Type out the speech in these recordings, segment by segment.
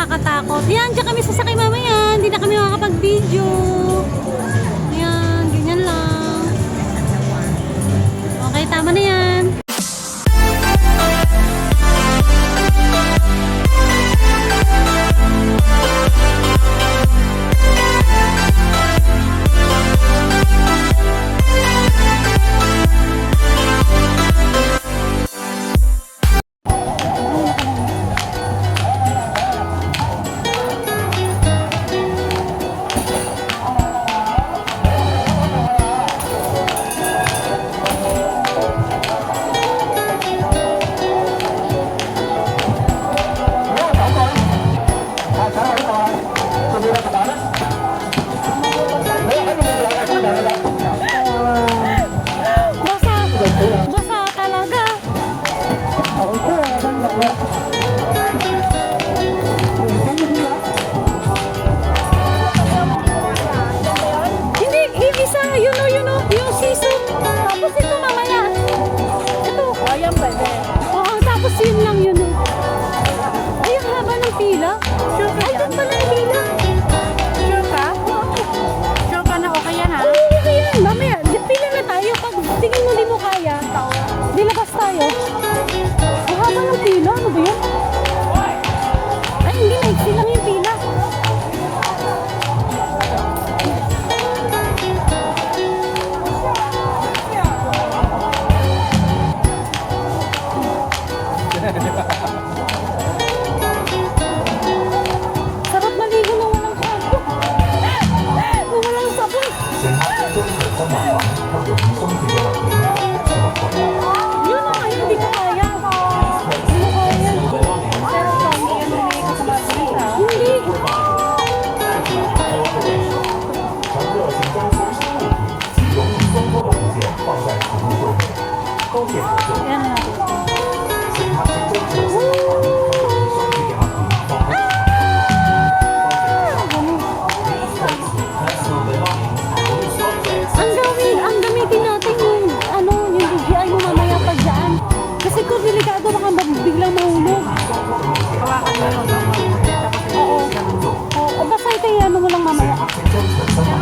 nakakatakot. Yan, dyan kami sasakay mamaya. Hindi na kami makakapag-video. Yan, ganyan lang. Okay, tama na yan. Basa talaga. Hindi, isa, yun o, yung siso. Tapos ito mamaya. Ito. Ayan ba? Oo, tapos yun lang yun o. Ay, ang haba ng pila. Ay, doon pala yung pila. Sure ka? Sure ka na okay yan ha? Oo, okay yan. Mamaya, pila na tayo. Pag tingin mo di mo kaya, dilabas tayo. Ang haba ng pila. Ano ba yun? Ay, hindi. Maiksi lang yung pila. Sarap maligo na walang sabon. Na walang sabon. Yun na, hindi ko kaya. Hindi ko kaya. Pero kung hindi yan nalay ka sa basilita. Hindi. Yan na natin. Ang gamitin natin yung, yung DJI mo mamaya pa dyan. Kasi kung delikado baka biglang mahulog. Hawakan mo yung mga mabuti. Tapos Oo. Oo, basta ito yung mo lang mamaya. pero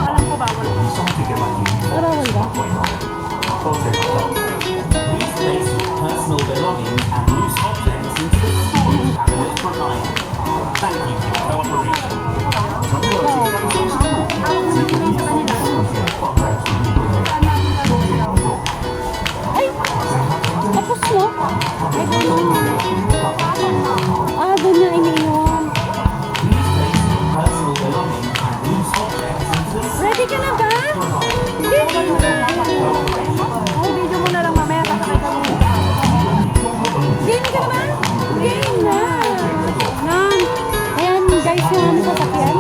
alam ko bawal. Arawal ba? Please place your personal belongings and loose objects into the storage cabinet provided. Thank you for your cooperation. Ay! Tapos mo? Ay, doon na. Doon niya iniiwan. Please place your personal belongings and loose objects into the Ready ka na ba? Hindi. Ay, video mo na lang mamaya. Kasakay ka muna. Game ka na ba? Game na. Yan. Ayan guys yung ano sasakyan.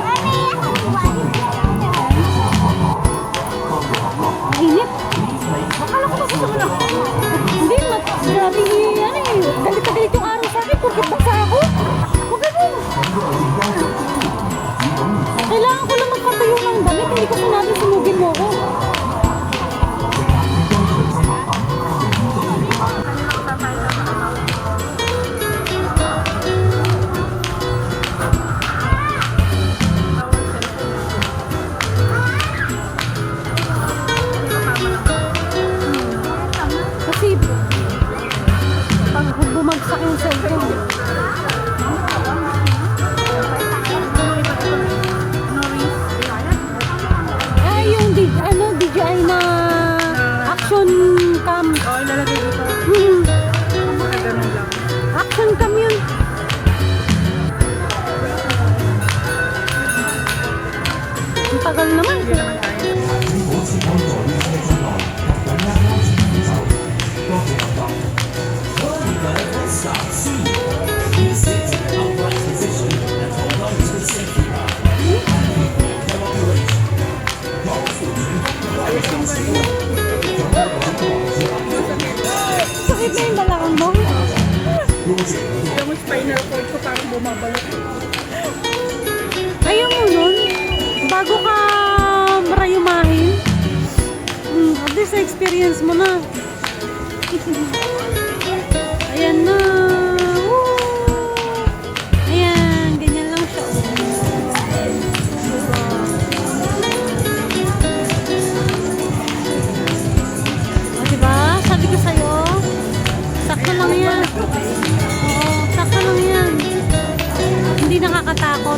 Mainit. Akala ko ba gusto mo na? Hindi, grabe yan eh. Galit yung araw sa akin. Pagkat basa ako. Huwag ganun. Kailangan ko lang magpatayo ng damit. Hindi ko sinabi sunugin mo ako. Kasi pag bumagsak yung cellphone. Ay, yung DJI na action cam. Oo, ilalagay dito. Mga ganun lang. Action cam yun. Ang tagal naman. Hindi naman tayo. Sakit na yung balakang mo. Yung spinal cord ko parang bumabalik. Ayaw mo nun, bago ka marayumahin, at least experience mo na. Ayan na. Woo! Ayan, ganyan lang siya.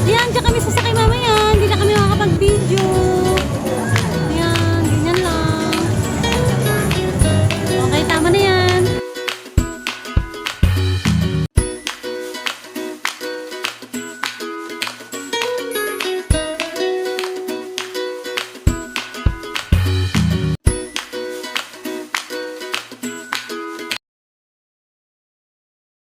Yan,